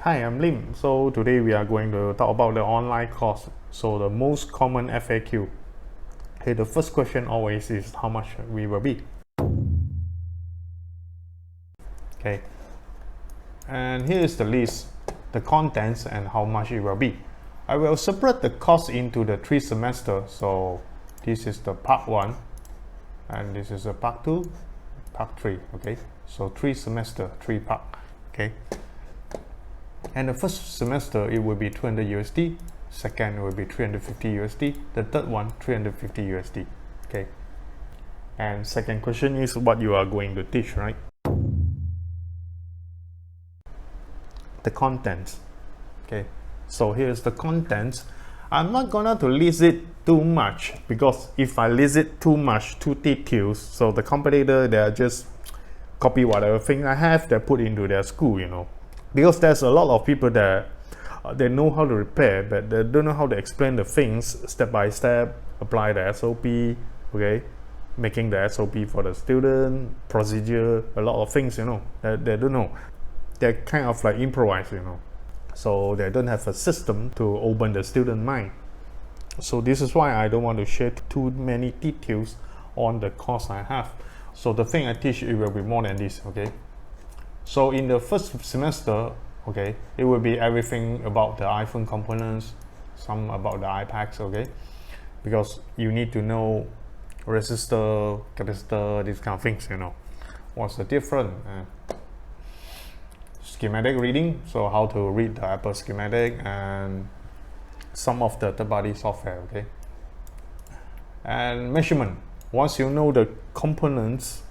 Hi, I'm Lim. So today we are going to talk about the online course. So the most common FAQ. Okay, the first question always is how much we will be. Okay, and here is the list, the contents and how much it will be. I will separate the course into the 3 semesters. So this is the part 1 and this is the part 2, part 3. Okay, so 3 semester, 3 part. Okay. And the first semester it will be 200 USD, second will be 350 USD, the third one 350 USD. Okay. And second question is what you are going to teach, right? The contents. Okay. So here's the contents. I'm not gonna to list it too much because if I list it too much, too details, so the competitor they are just copy whatever thing I have, they put into their school, you know. Because there's a lot of people that they know how to repair, but they don't know how to explain the things step by step, apply the SOP, okay, making the SOP for the student, procedure, a lot of things, you know, they don't know. They're kind of like improvise, you know. So they don't have a system to open the student mind. So this is why I don't want to share too many details on the course I have. So the thing I teach, it will be more than this, okay? So in the first semester, okay, it will be everything about the iPhone components, some about the iPads, okay? Because you need to know resistor, capacitor, these kind of things, you know. What's the difference? Schematic reading, so how to read the Apple schematic and some of the third-party software, okay? And measurement. Once you know the components,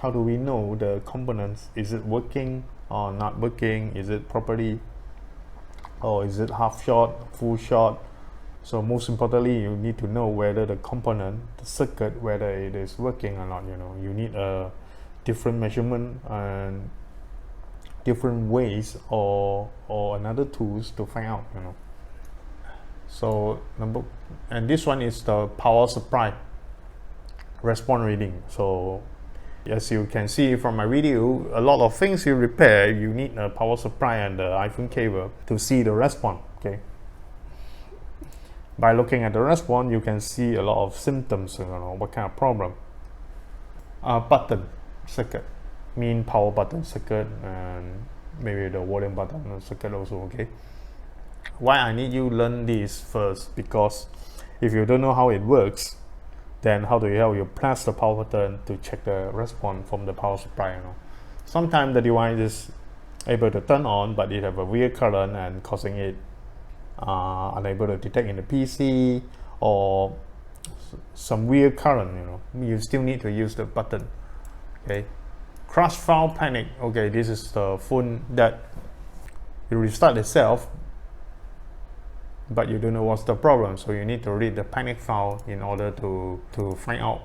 how do we know the components? Is it working or not working? Is it properly, or is it half short, full short? So most importantly, you need to know whether the component, the circuit, whether it is working or not. You know, you need a different measurement and different ways or another tools to find out. You know. So and this one is the power supply response reading. So as you can see from my video, a lot of things you repair, you need a power supply and the iPhone cable to see the response, okay? By looking at the response, you can see a lot of symptoms, you know, what kind of problem. Button circuit, mean power button circuit, and maybe the volume button circuit also, okay? Why I need you learn this first? Because if you don't know how it works, then how do you press the power button to check the response from the power supply, you know? Sometimes the device is able to turn on, but it have a weird current and causing it unable to detect in the PC, or some weird current, you know. You still need to use the button, okay? Crash file panic, okay, this is the phone that you restart itself, but you don't know what's the problem, so you need to read the panic file in order to find out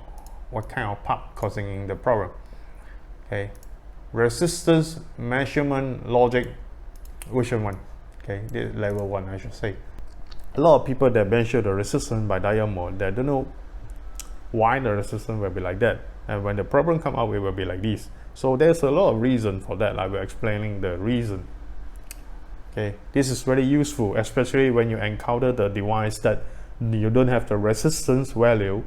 what kind of part causing the problem. Okay, resistance measurement logic, version 1. Okay, this level 1 I should say. A lot of people that measure the resistance by diode mode, they don't know why the resistance will be like that, and when the problem come out, it will be like this. So there's a lot of reason for that. I will explaining the reason. Okay, this is very useful, especially when you encounter the device that you don't have the resistance value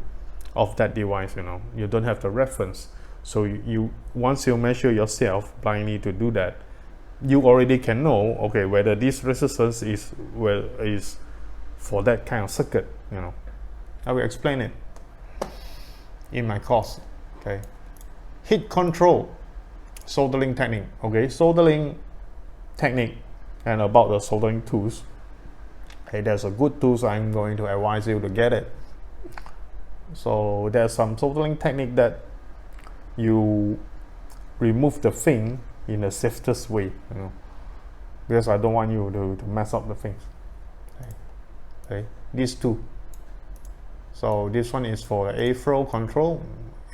of that device, you know, you don't have the reference. So you once you measure yourself blindly to do that, you already can know, okay, whether this resistance is for that kind of circuit, you know. I will explain it in my course. Okay, heat control, soldering technique. Okay, soldering technique. And about the soldering tools, okay, there's a good tools I'm going to advise you to get it. So there's some soldering technique that you remove the thing in the safest way, you know, because I don't want you to mess up the things. Okay, these two. So this one is for the A flow control,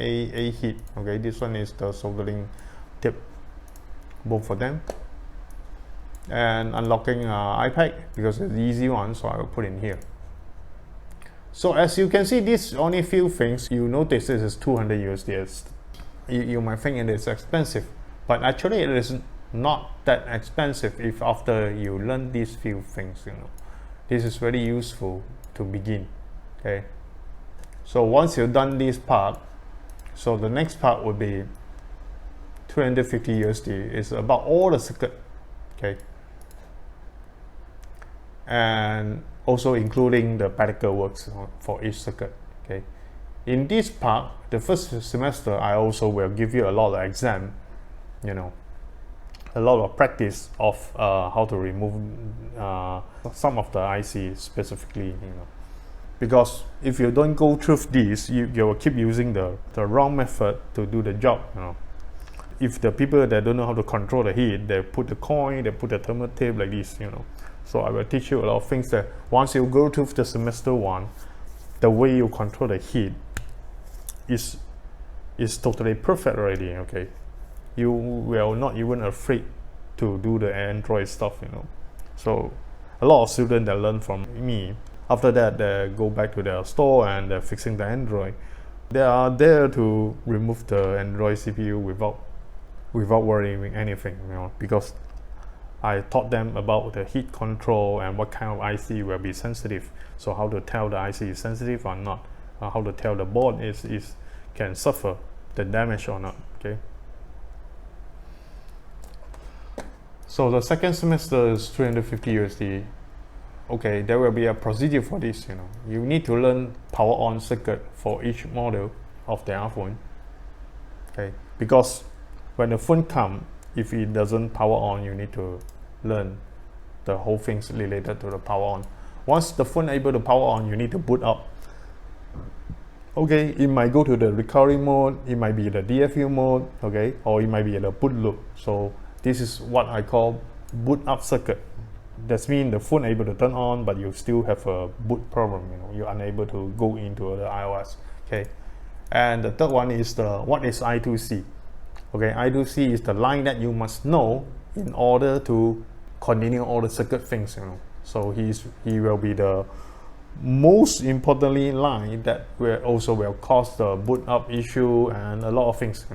A heat. Okay, this one is the soldering tip, both of them. And unlocking iPad, because it's the easy one, so I will put in here. So as you can see, this only few things. You notice this is 200 USD. You might think it is expensive, but actually it is not that expensive if after you learn these few things, this is very useful to begin. Okay, so once you've done this part, so the next part would be 250 USD. Is about all the circuit, okay, and also including the practical works for each circuit. Okay, in this part, the first semester, I also will give you a lot of exam, a lot of practice of how to remove some of the IC specifically, because if you don't go through this, you will keep using the wrong method to do the job. If the people that don't know how to control the heat, they put the coin, they put the thermal tape like this, So I will teach you a lot of things that once you go through the semester 1, the way you control the heat is totally perfect already. Okay, you will not even afraid to do the Android stuff. So a lot of students that learn from me, after that they go back to their store and they're fixing the Android. They are there to remove the Android CPU without worrying anything, because I taught them about the heat control and what kind of IC will be sensitive. So how to tell the IC is sensitive or not, how to tell the board is can suffer the damage or not. Okay. So the second semester is 350 USD. Okay, there will be a procedure for this. You need to learn power on circuit for each model of the iPhone. Okay, because when the phone comes, if it doesn't power on, you need to learn the whole things related to the power on. Once the phone able to power on, you need to boot up. Okay, it might go to the recovery mode, it might be the DFU mode, okay, or it might be the boot loop. So this is what I call boot up circuit. That means the phone able to turn on, but you still have a boot problem. You're unable to go into the iOS. Okay, and the third one is what is I2C. Okay, I2C is the line that you must know in order to continue all the circuit things. So he will be the most importantly line that will cause the boot up issue and a lot of things.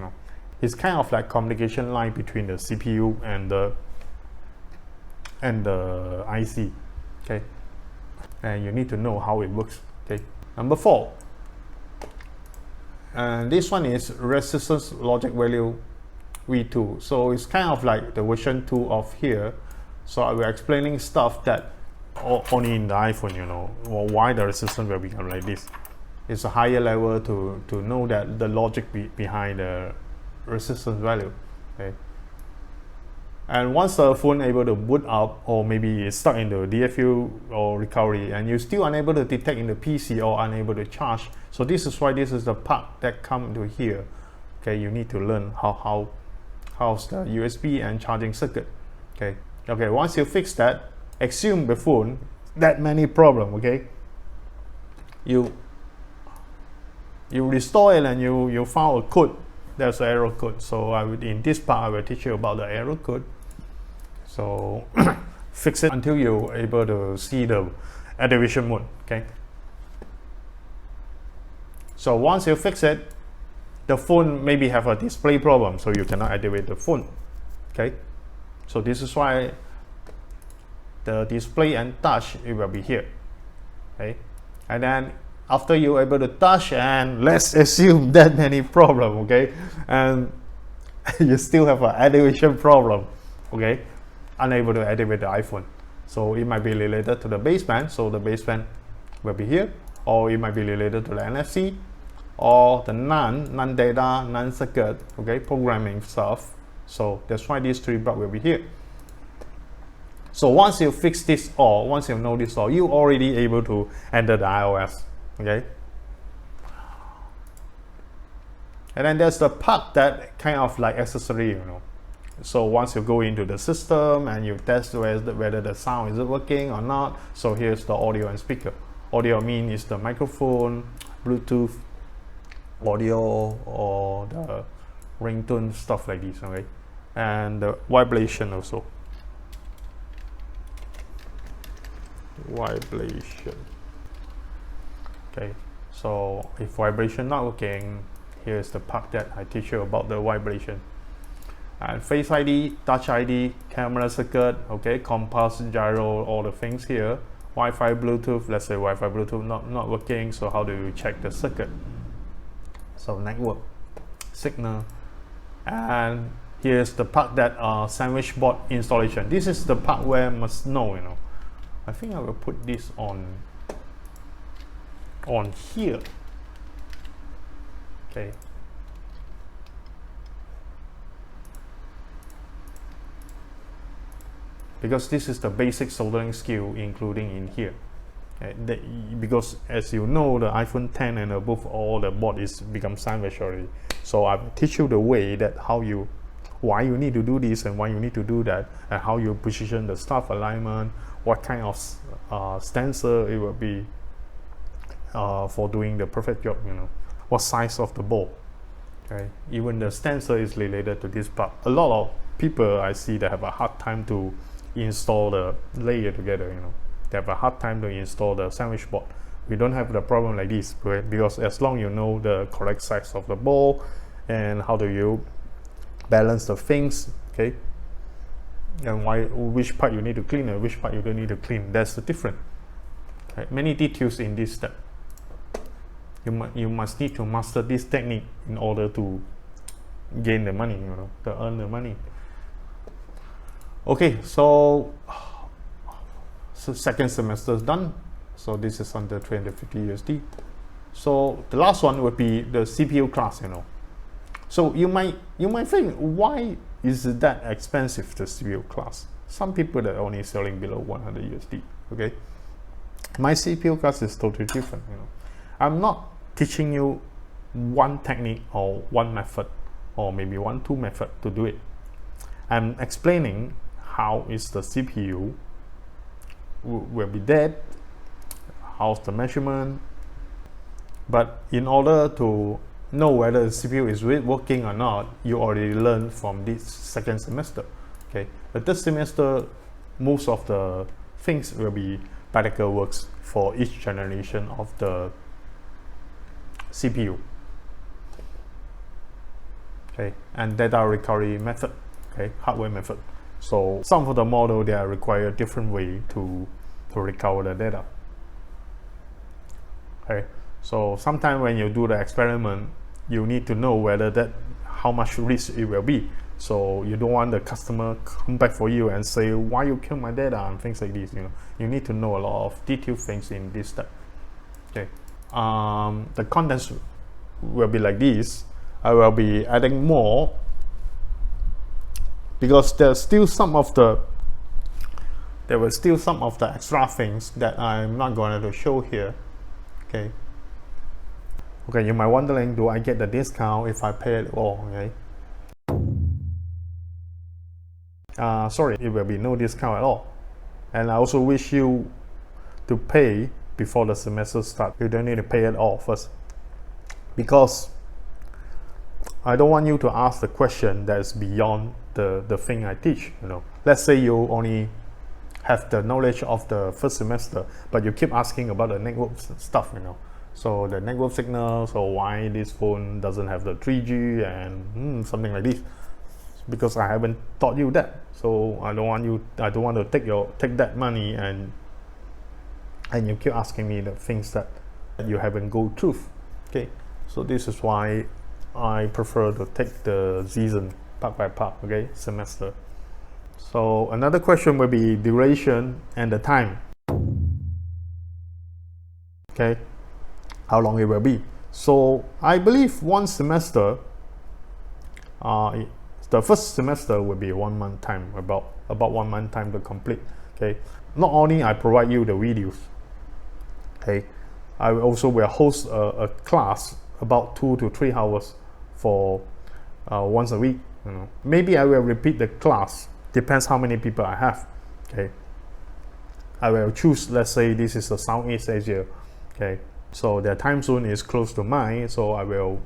It's kind of like communication line between the CPU and the IC. Okay, and you need to know how it works. Okay, number 4, and this one is resistance logic value V2. So it's kind of like the version 2 of here. So I will explaining stuff that only in the iPhone, or why the resistance will become like this. It's a higher level to know that the logic behind the resistance value. Okay, and once the phone able to boot up, or maybe it's stuck in the DFU or recovery, and you're still unable to detect in the PC or unable to charge, so this is why this is the part that come to here. Okay, you need to learn how's the USB and charging circuit. Okay, once you fix that, assume the phone that many problem. Okay, you restore it and you found a code. There's an error code. So in this part I will teach you about the error code. So fix it until you're able to see the activation mode. Okay, so once you fix it, the phone maybe have a display problem, so you cannot activate the phone. Okay, so this is why the display and touch, it will be here. Okay, and then after you're able to touch, and let's assume that many problem, okay, and you still have an activation problem, okay, unable to activate the iPhone. So it might be related to the baseband, so the baseband will be here, or it might be related to the NFC, or the non data, non circuit, okay, programming stuff. So that's why these 3 blocks will be here. So once you fix this all, once you know this all, you already able to enter the iOS. Okay, and then there's the part that kind of like accessory. So once you go into the system and you test whether the sound is working or not, so here's the audio and speaker. Audio is the microphone, Bluetooth audio, or the ringtone, stuff like this. Okay, and the vibration also. Vibration. Okay, so if vibration not working, here's the part that I teach you about the vibration. and Face ID, Touch ID, camera circuit, okay, compass, gyro, all the things here. Wi-Fi, Bluetooth, let's say Wi-Fi, Bluetooth not working, so how do you check the circuit? So network, signal, and here's the part that sandwich board installation. This is the part where I must know, you know. I think I will put this on here. Okay. Because this is the basic soldering skill including in here. Okay. Because as you know, the iPhone 10 and above, all the board is become sandwich already. So I will teach you the way that why you need to do this and why you need to do that, and how you position the stuff alignment, what kind of stencil it will be for doing the perfect job, you know, what size of the ball. Okay, even the stencil is related to this part. A lot of people I see that have a hard time to install the layer together, you know. They have a hard time to install the sandwich board. We don't have the problem like this, right? Because as long you know the correct size of the ball and how do you balance the things, okay, and which part you need to clean and which part you don't need to clean, that's the difference. Okay? Many details in this step. You must need to master this technique in order to gain the money, you know, to earn the money. Okay, so second semester is done. So this is under 350 USD. So the last one would be the CPU class, you know. So you might think, why is it that expensive, the CPU class? Some people that are only selling below 100 USD. Okay, my CPU class is totally different, you know. I'm not teaching you one technique or one method or maybe two method to do it. I'm explaining how is the CPU will be dead, how's the measurement. But in order to know whether the CPU is working or not, you already learned from this second semester. Okay, the third semester, most of the things will be practical works for each generation of the CPU. Okay, and data recovery method, okay, hardware method. So some of the model, they are require different way to recover the data. Okay, so sometimes when you do the experiment, you need to know whether that how much risk it will be. So you don't want the customer come back for you and say, why you kill my data and things like this. You know, you need to know a lot of detailed things in this step. Okay, the contents will be like this. I will be adding more because there's still some of the extra things that I'm not going to show here. Okay, you might wondering, do I get the discount if I pay it all? Okay, sorry, it will be no discount at all. And I also wish you to pay before the semester starts. You don't need to pay it all first, because I don't want you to ask the question that is beyond the thing I teach. You know, let's say you only have the knowledge of the first semester, but you keep asking about the network stuff. You know, so the network signals, or why this phone doesn't have the 3G and something like this, because I haven't taught you that. So I don't want to take that money and you keep asking me the things that you haven't go through. Okay, so this is why I prefer to take the season part by part, okay, semester. So another question will be duration and the time. Okay, how long it will be. So I believe one semester, the first semester will be 1 month time, about 1 month time to complete. Okay, not only I provide you the videos, okay, I also will host a class about 2 to 3 hours for once a week. You know, maybe I will repeat the class, depends how many people I have. Okay, I will choose, let's say this is a Southeast Asia. Okay, so their time zone is close to mine, so I will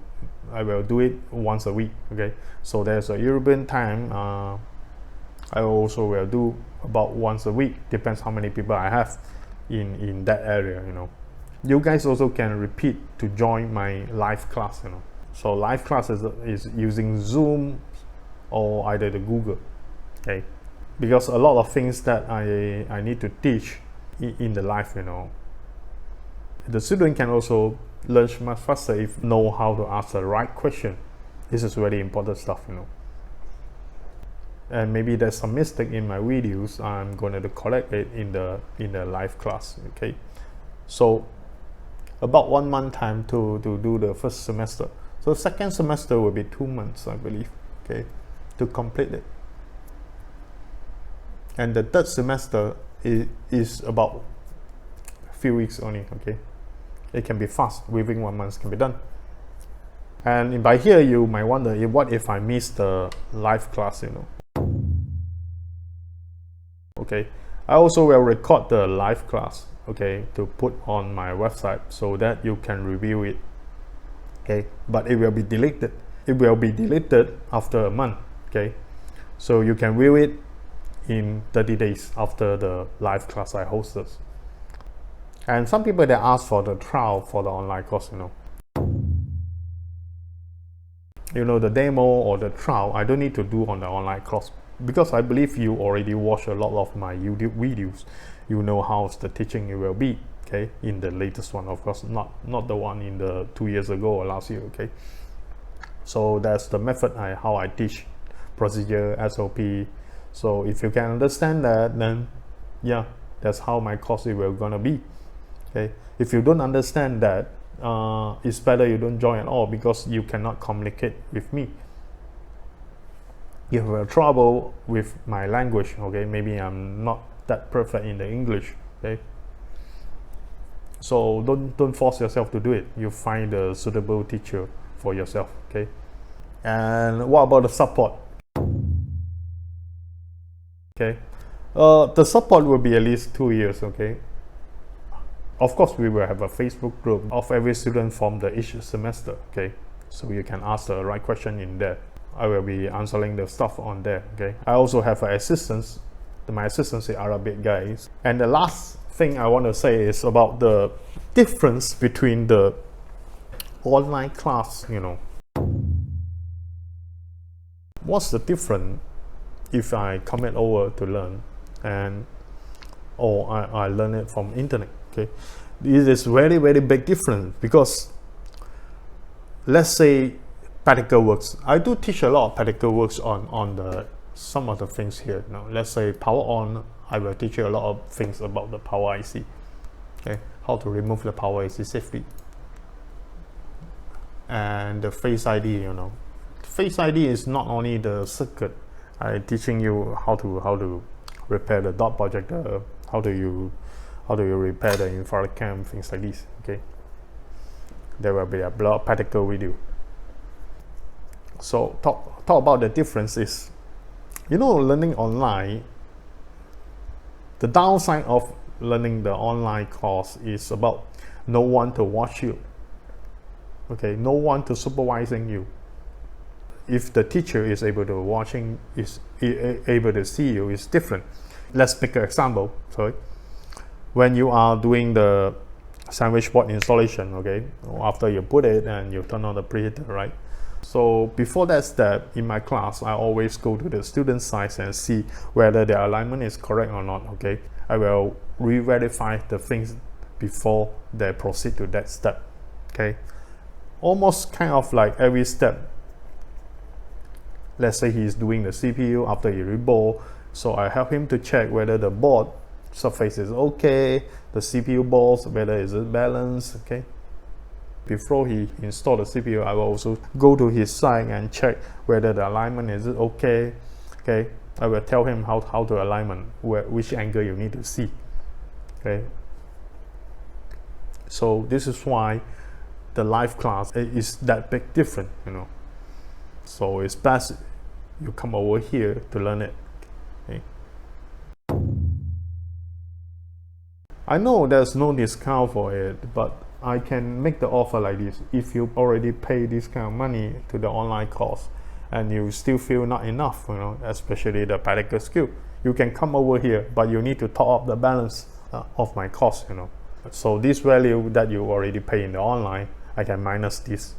do it once a week. Okay, so there's a European time, I also will do about once a week, depends how many people I have in that area. You know, you guys also can repeat to join my live class. You know, so live class is using Zoom or either the Google. Okay, because a lot of things that I need to teach in the life, the student can also learn much faster if know how to ask the right question. This is very important stuff, and maybe there's some mistake in my videos. I'm going to correct it in the live class. Okay, so about 1 month time to do the first semester. So second semester will be 2 months, I believe, okay, to complete it. And the third semester is about a few weeks only. Okay, it can be fast, within 1 month can be done. And by here you might wonder, what if I miss the live class, Okay, I also will record the live class, okay, to put on my website so that you can review it. Okay, but it will be deleted. It will be deleted after a month. Okay, so you can view it in 30 days after the live class I hosted. And some people that ask for the trial for the online course, the demo or the trial, I don't need to do on the online course, because I believe you already watch a lot of my YouTube videos. You know how the teaching it will be, okay, in the latest one, of course, not the one in the 2 years ago or last year. Okay, so that's the method how I teach, procedure, SOP. So if you can understand that, then yeah, that's how my course it will gonna be. Okay, if you don't understand that, it's better you don't join at all, because you cannot communicate with me. If you have trouble with my language, okay, maybe I'm not that perfect in the English, okay, so don't force yourself to do it. You find a suitable teacher for yourself. Okay, and what about the support? Okay, the support will be at least 2 years. Okay, of course we will have a Facebook group of every student from each semester. Okay, so you can ask the right question in there. I will be answering the stuff on there. Okay, I also have an assistant. My assistant is Arabic guys. And the last thing I want to say is about the difference between the online class. What's the difference if I come over to learn or I learn it from internet? Okay, this is very, very big difference, because let's say practical works. I do teach a lot of practical works on some of the things here. Let's say power on, I will teach you a lot of things about the power IC. Okay, how to remove the power IC safely. And the Face ID, Face ID is not only the circuit. I'm teaching you how to repair the dot projector, how do you repair the infrared cam, things like this. Okay, there will be a blog practical video. So talk about the differences. Learning online, the downside of learning the online course is about no one to watch you. Okay, no one to supervising you. If the teacher is able to see you, it's different. Let's make an example. Sorry, when you are doing the sandwich board installation, okay, after you put it and you turn on the preheater, right? So before that step in my class, I always go to the student side and see whether their alignment is correct or not. Okay, I will re-verify the things before they proceed to that step. Okay, almost kind of like every step. Let's say he's doing the CPU after he reboot, so I help him to check whether the board surface is okay, the CPU balls, whether is it balanced. Okay, before he install the CPU, I will also go to his side and check whether the alignment is okay. Okay, I will tell him how to alignment, which angle you need to see. Okay, so this is why the live class is that big different. So it's best you come over here to learn it. Okay. I know there's no discount for it, but I can make the offer like this. If you already pay this kind of money to the online course and you still feel not enough, especially the practical skill, you can come over here, but you need to top up the balance of my cost. So this value that you already pay in the online, I can minus this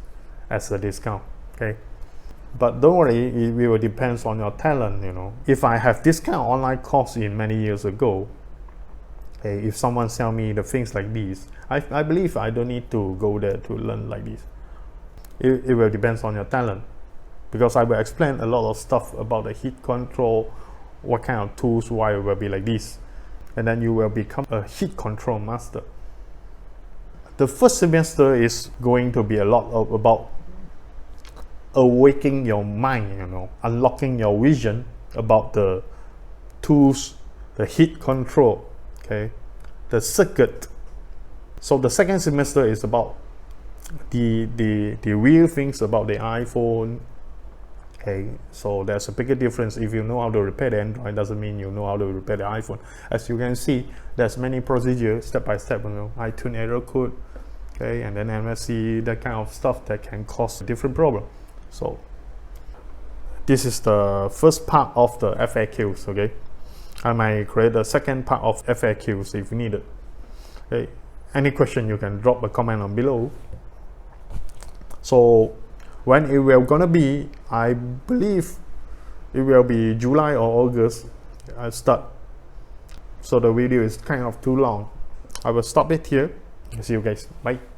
as a discount. Okay, But don't worry, it will depend on your talent, you know. If I have this kind of online course in many years ago, okay, if someone sell me the things like these, I believe I don't need to go there to learn like this. It will depend on your talent, because I will explain a lot of stuff about the heat control, what kind of tools, why it will be like this, and then you will become a heat control master. The first semester is going to be a lot about awakening your mind, you know, unlocking your vision about the tools, the heat control, okay, the circuit. So the second semester is about the real things about the iPhone. Okay, so there's a bigger difference. If you know how to repair the Android, doesn't mean you know how to repair the iPhone. As you can see, there's many procedures, step by step, you know, iTunes error code, okay, and then MSC, that kind of stuff that can cause a different problem. So this is the first part of the FAQs, okay. I might create a second part of FAQs if needed. Okay, any question you can drop a comment on below. So when it will gonna be, I believe it will be July or August I start. So the video is kind of too long. I will stop it here. See you guys. Bye.